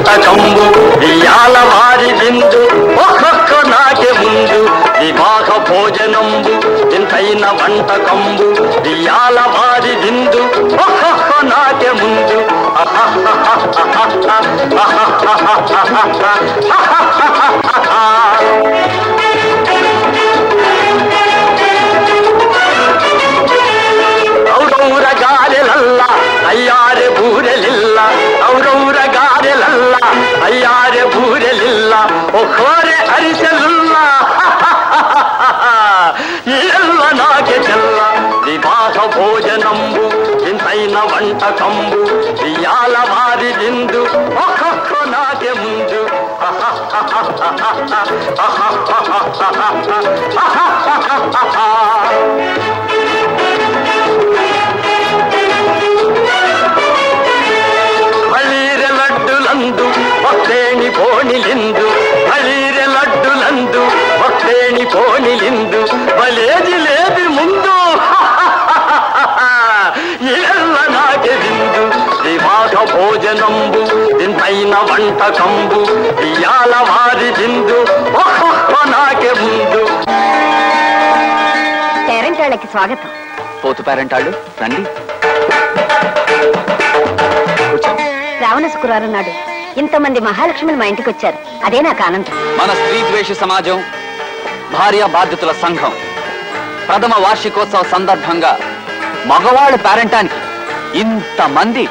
వంటకంబు ఇయాల వారి విందు ఒక్కొక్క నాకే ముందు వివాహ భోజనంబు ఇంతైన వంటకంబు ఇయాల వారి విందు ఒక్కొక్క నాకే ముందు ఔరౌర గారెలల్ల అయ్యారె బూరెలిల్ల ఔరౌర గారెలల్ల అయ్యారె బూరెలిల్ల ఒక్కోరె అరిసెలుల్ల ఎల్ల నాకే చెల్ల వివాహ భోజనంబు ఇంతైన వంటకంబు ఇయాల వారి విందు ఒక్కొక్క నాకే ముందు బళీరె లడ్డులందు భక్తేణి పోనిలిందు బళీరె లడ్డులందు భక్తేణి పోనిలిందు బలేది లేది ముందు ఎల్ల నాకే విందు వివాహ భోజనంబు ఇంతైన వంటకంబు ఇయాల వారి విందు ఒక్కొక్క నాకే ముందు. పేరెంటాళ్ళకి స్వాగతం. పోతు పేరెంటాళ్ళు రండి. శ్రావణ శుక్రవారం నాడు ఇంతమంది మహాలక్ష్మిని మా ఇంటికి వచ్చారు. అదే నాకు ఆనందం. మన స్త్రీ ద్వేష సమాజం భార్య బాధ్యతల సంఘం ప్రథమ వార్షికోత్సవ సందర్భంగా మగవాళ్ళ పేరెంటానికి ఇంతమంది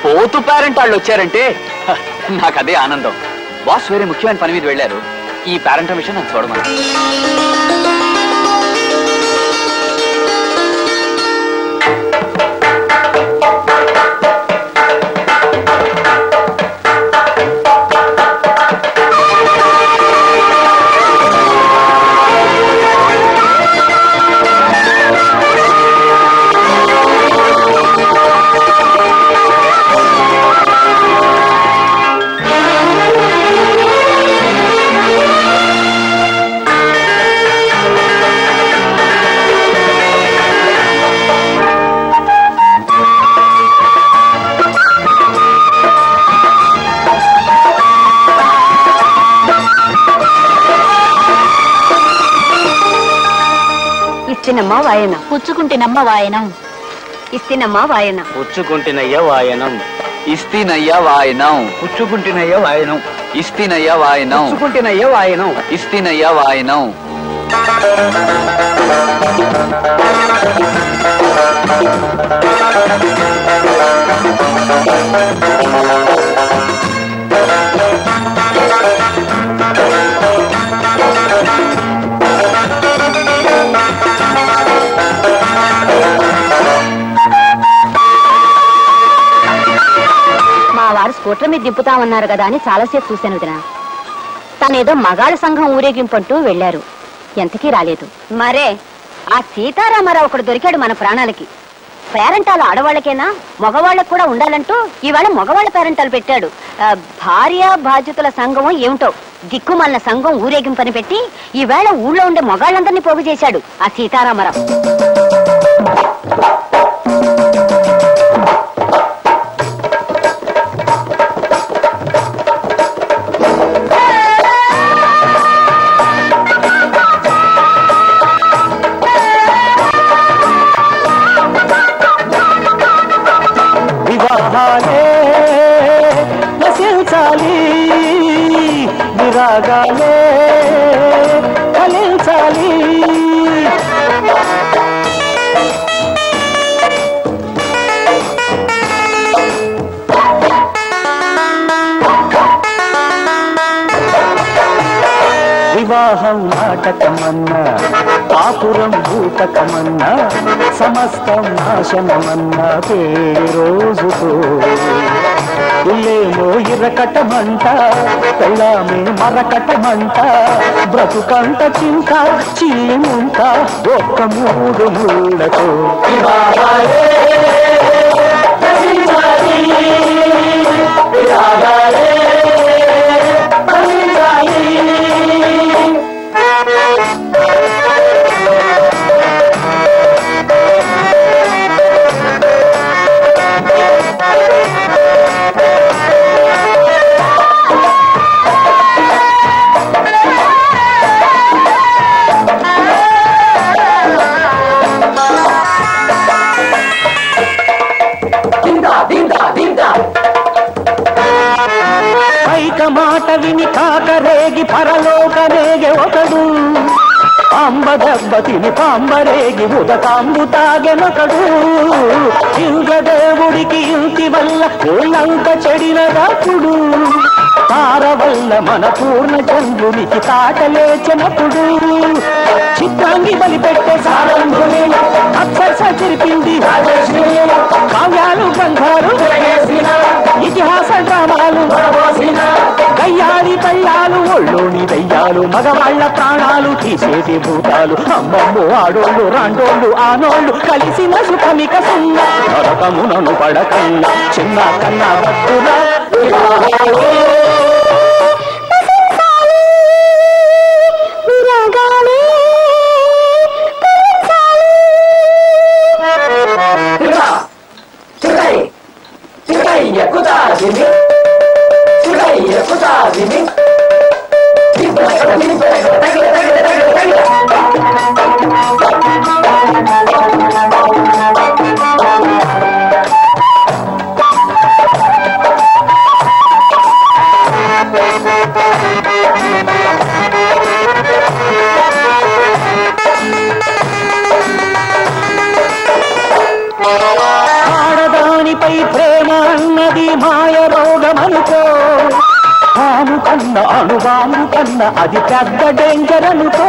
పోతు పేరెంటాళ్ళు వచ్చారంటే నాకు అదే ఆనందం. బాస్ వేరే ముఖ్యమైన పని మీద వెళ్ళారు. ఈ పేరెంట్ విషయం నాకు చూడమని. ఇస్తినమ్మ వాయనం పుచ్చుకుంటేనమ్మ వాయనం ఇస్తినమ్మ వాయనం పుచ్చుకుంటినయ్య వాయనం ఇస్తినయ్య వాయనం పుచ్చుకుంటినయ్య వాయనం ఇస్తినయ్య వాయనం పుచ్చుకుంటినయ్య వాయనం ఇస్తినయ్య వాయనం. స్కూటర్ మీద దింపుతామన్నారు కదా అని చాలాసేపు చూశాను వదినా. తనేదో మగాళ్ళ సంఘం ఊరేగింపంటూ వెళ్లారు. ఎంతకీ రాలేదు. మరే ఆ సీతారామారావు ఒకడు దొరికాడు మన ప్రాణాలకి. పేరెంటాలు ఆడవాళ్ళకేనా మగవాళ్ళకు కూడా ఉండాలంటూ ఈవేళ మగవాళ్ళ పేరెంటాలు పెట్టాడు. భార్య బాధ్యతల సంఘం ఏమిటో దిక్కుమాలిన సంఘం ఊరేగింపని పెట్టి ఈవేళ ఊళ్ళో ఉండే మగాళ్ళందరినీ పోగు చేశాడు ఆ సీతారామారావు. విరాగాలే ఫలించాలి. వివాహం నాటకమన్నా కాపురం భూతకమన్నా సమస్తం నాశనమన్నా రోజుతో ఇల్లేమో ఇరకటమంట పెళ్ళామే మరకటమంట బ్రతుకంట చింత చీముంట ఒక్క మూడు ముళ్ళతో తిని కాకరేగి పరలోకనేగే ఒకడు, అంబ దెబ్బ తిని పాంబరేగి ఉదకాంబు తాగెనొకడు. ఇంద్రదేవుడికి ఇంటి వల్ల ఊళ్ళంత చెడినప్పుడు, తార వల్ల మన పూర్ణ చంద్రునికి తాట లేచినప్పుడు. చిత్రాంగి బలి పెట్టే సారంగుని అక్షరశ చెరిపింది కావ్యాలు గ్రంథాలు ఇతిహాస డ్రామాలు గయ్యాలి పళ్ళాలు ఒళ్ళోని దయ్యాలు మగవాళ్ల ప్రాణాలు తీసేటి భూతాలు. అమ్మమ్మో ఆడోళ్ళు రాండోళ్ళు ఆనోళ్ళు కలిసిన సుఖమిక సున్న నరకమునను పడకన్నా చిన్న కన్నా భక్తుల ఆడదానిపై ప్రేమ అన్నది మాయ రోగమనుకో, పాము కన్న అణుబాము కన్న అది పెద్ద డేంజర్ అనుకో.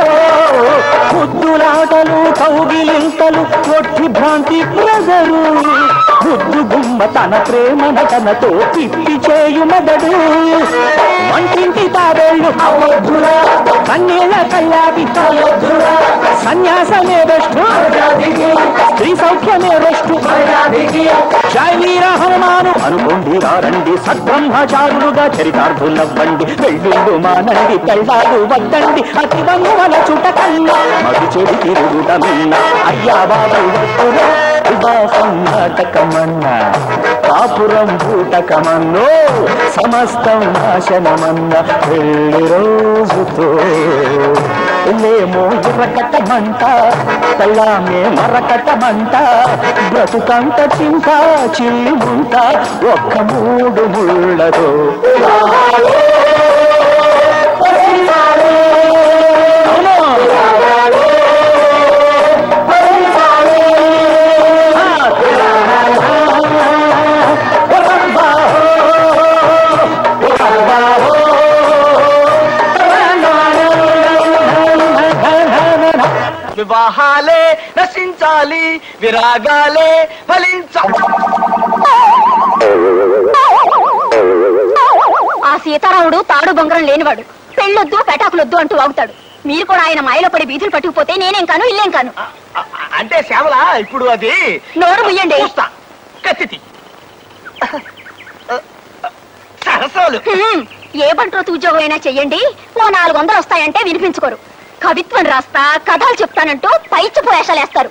ముద్దులాటలు కౌగిలింతలు ఒట్టి భ్రాంతి ప్రజరు, ముద్దు గుమ్మ తన ప్రేమ నటనతో తిప్పి చేయు మెదడు. వంటింటి తాబేళ్ళు కన్నీళ్ళ కల్లాపి సన్యాసమే బెస్ట్, స్త్రీ సౌఖ్యమే బెస్ట్. జై వీర హనుమాను అనుకోండి రండి, సద్బ్రహ్మచారులుగా చరితార్థులవ్వండి. పెళ్ళిళ్ళు మానండి పెళ్ళాలు వద్దండి, అతి బంధువుల చుట కన్నా అది చెడు తిరుగుదమన్నా. అయ్యా బాబయ్య వివాహం నాటకమన్నా, కాపురం భూటకమన్నో, సమస్తం నాశనమన్న పెళ్లి రోజుతో. లేమో ఎర్రకట్టమంట తల్లామే మరకట్టమంట, బ్రతుకంత చింత చిల్లి ముంట ఒక్క 3 ముళ్ళతో. వివాహాలే నశించాలి, విరాగాలే ఫలించాలి. ఆ సీతారాముడు తాడు బొంగరం లేనివాడు, పెళ్ళొద్దు పెటాకులొద్దు అంటూ వాగుతాడు. మీరు కూడా ఆయన మాయలో పడి బీజులు పట్టుకుపోతే నేనేం కాను ఇల్లేం కాను. అంటే శ్యామల ఇప్పుడు అది నోరు ముయ్యండి. కత్తి సరసాలు ఏ బంట్రోతు ఉద్యోగం అయినా చెయ్యండి, ఓ 400 వస్తాయంటే వినిపించుకోరు. కవిత్వం రాస్తా కథలు చెప్తానంటూ పైచి పోయేషాలేస్తారు.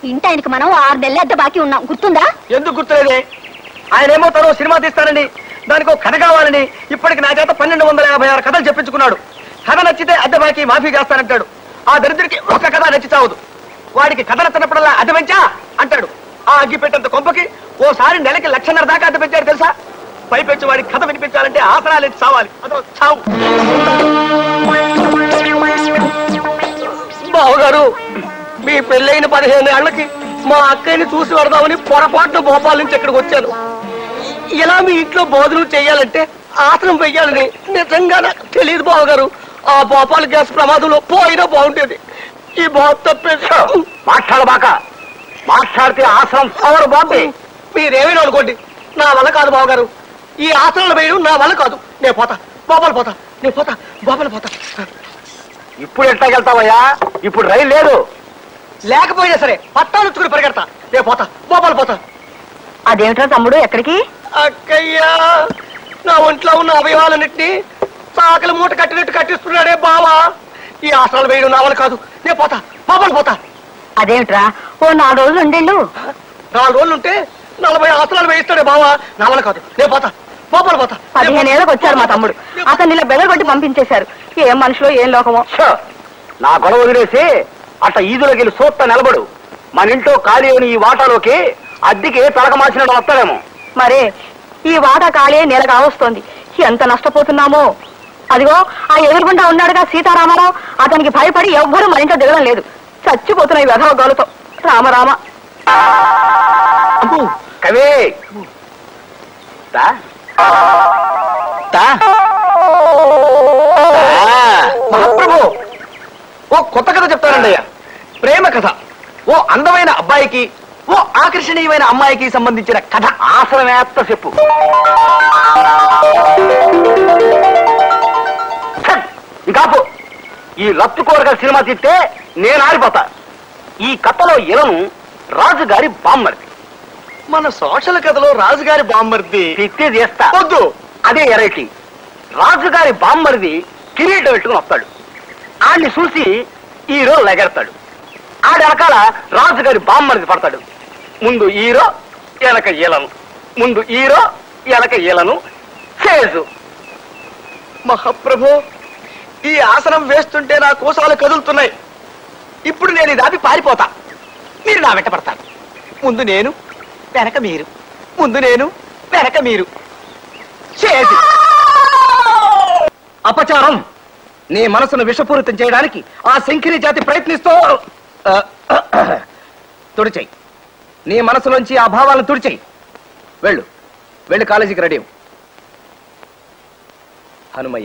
ఇంటాయనకి మనం 6 నెలల అద్దె బాకీ ఉన్నాం, గుర్తుందా? ఎందుకు గుర్తులేదే? ఆయనేమో తను సినిమా తీస్తానండి, దానికి ఒక కథ కావాలని ఇప్పటికి నా చేత 1256 కథలు చెప్పించుకున్నాడు. కథ నచ్చితే అద్దె బాకీ మాఫీ చేస్తానంటాడు. ఆ దరిద్రుడికి ఒక కథ నచ్చి చావదు. వాడికి కథ నచ్చినప్పుడల్లా అద్దె పెంచా అంటాడు. ఆ అగ్గి పెట్టేంత కొంపకి ఓసారి నెలకి 1,50,000 దాకా అద్దె పెంచాడు తెలుసా? పైపెచ్చి వాడికి కథ వినిపించాలంటే ఆసనాలు చావాలి, అదో చావు. బావగారు, మీ పెళ్ళైన 15 ఏళ్లకి మా అక్కయ్యని చూసి వరదామని పొరపాటున భోపాల్ నుంచి ఇక్కడికి వచ్చాను. ఇలా మీ ఇంట్లో భోజనం చెయ్యాలంటే ఆసనం వెయ్యాలని నిజంగా నాకు తెలియదు బావగారు. ఆ భోపాల్ గ్యాస్ ప్రమాదంలో పోయినా బాగుండేది. ఈ బాబు తప్పేది. మాట్లాడితే ఆసనం పవర్ బాబు. మీరేమైనా అనుకోండి, నా వల్ల కాదు బావగారు. ఈ ఆసనాలు వేయడం నా వల్ల కాదు. నేను పోతా, భోపాల్ పోతా, నేను పోతా, భోపాల్ పోతా. ఇప్పుడు ఎట్లాగెళ్తావయ్యా? ఇప్పుడు రైలు లేదు. లేకపోయినా సరే పట్టాలు ఉచ్చుకుని పరిగెడతా. నేను పోతా, భోపాల్ పోతా. అదేమిట్రా తమ్ముడు, ఎక్కడికి? అక్కయ్యా, నా ఒంట్లో ఉన్న అవయవాలన్నింటినీ సాకలి మూట కట్టినట్టు కట్టిస్తున్నాడే బావా. ఈ ఆసనాలు వేయడం నా వల్ల కాదు. నేను పోతా, భోపాల్ పోతా. అదేమిట్రా, ఓ 4 రోజులు ఉండేళ్ళు. 4 రోజులుంటే 40 ఆసనాలు వేయిస్తాడే బావా. నా వల్ల కాదు. నేను పోతా, భోపాల్ పోతా. 15 ఏళ్ళకి వచ్చారు మా తమ్ముడు, అతన్ని ఇలా బెదరగొట్టి పంపించేశారు. ఏం మనుషులో ఏం లోకమో. నా గొడవ వదిలేసి అట్ట ఈదులోకి వెళ్ళి సూత్త నిలబడు. మన ఇంట్లో ఖాళీ అయిన ఈ వాటాలోకి అద్దెకి తలక మార్చినట్టు వస్తాడేమో. మరే ఈ వాటా ఖాళీ నెల కావస్తోంది, ఎంత నష్టపోతున్నామో. అదిగో ఆ ఎదురుగుండా ఉన్నాడుగా సీతారామారావు, అతనికి భయపడి ఎవ్వరూ మరింత దిగడం లేదు. చచ్చిపోతున్నాయి వెధవ గోలతో. రామరామ. కవే మహాప్రభు, ఓ కొత్త కథ చెప్తానండి అయ్యా. ప్రేమ కథ. ఓ అందమైన అబ్బాయికి, ఓ ఆకర్షణీయమైన అమ్మాయికి సంబంధించిన కథ. ఆసనమేత్త చెప్పు. ఇంకాపు, ఈ లత్తు కోరగల సినిమా తీస్తే నేను ఆడిపోతా. ఈ కథలో ఇలను రాజుగారి బామ్మర్ది. మన సోషల్ కథలో రాజుగారి బామ్మర్ది తిత్తే చేస్తా. వద్దు, అదే ఎరైటీ. రాజుగారి బామ్మర్ది కిరీటం పెట్టుకుని వస్తాడు. ఆడిని చూసి హీరో లెగెడతాడు. ఆడి వెనకాల రాజుగారి బామ్మర్ది పడతాడు. ముందు హీరో, వెనక ఈలను. ముందు హీరో, వెనక ఈలను. చేజు. మహాప్రభు, ఈ ఆసనం వేస్తుంటే నా కోసాలు కదులుతున్నాయి. ఇప్పుడు నేను ఇది ఆపి పారిపోతా. మీరు నా వెంట పడతారు. ముందు నేను, వెనక మీరు. ముందు నేను, వెనక మీరు. చేజు. అపచారం. నీ మనసును విషపూరితం చేయడానికి ఆ శంకిరి జాతి ప్రయత్నిస్తూ తుడిచేయి. నీ మనసులోంచి ఆ భావాలను తుడిచేయి. వెళ్ళు, వెళ్ళి కాలేజీకి రెడీ. హనుమయ్య.